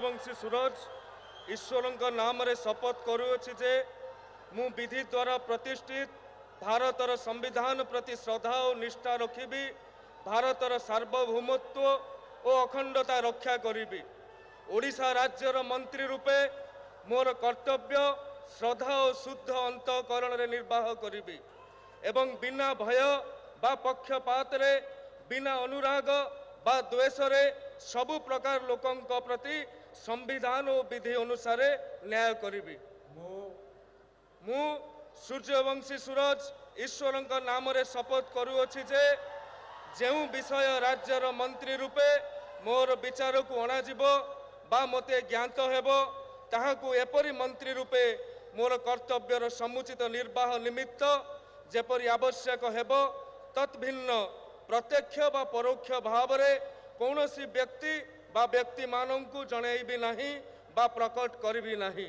सूर्यवंशी सूरज ईश्वर नाम रे शपथ करुअछि जे मु विधि द्वारा प्रतिष्ठित भारतर संविधान प्रति श्रद्धा और निष्ठा रखिबी, भारतर सार्वभौमत्व और अखंडता रक्षा करिबी। ओडिशा राज्यर मंत्री रूपे मोर कर्तव्य श्रद्धा और शुद्ध अंतःकरण रे निर्वाह करिबी एवं बिना भय बा पक्षपात रे बिना अनुराग बा द्वेष रे सबु प्रकार लोकंक प्रति संविधान और विधि अनुसार न्याय करिबी। मु सूर्यवंशी सूरज ईश्वर नाम रे शपथ करुअछि जे जेउ विषय राज्यर मंत्री रूपे मोर विचार को अणाजिबो बा मते ज्ञात हेबो ताहाकु एपरि मंत्री रूपे मोर कर्तव्यर समुचित निर्वाह निमित्त जेपरि आवश्यक हेबो तत्भिन्न प्रत्यक्ष बा परोक्ष भाव रे कौनसी व्यक्ति बा व्यक्ति मानंकु जणैबी नाही बा प्रकट करिबी नाही।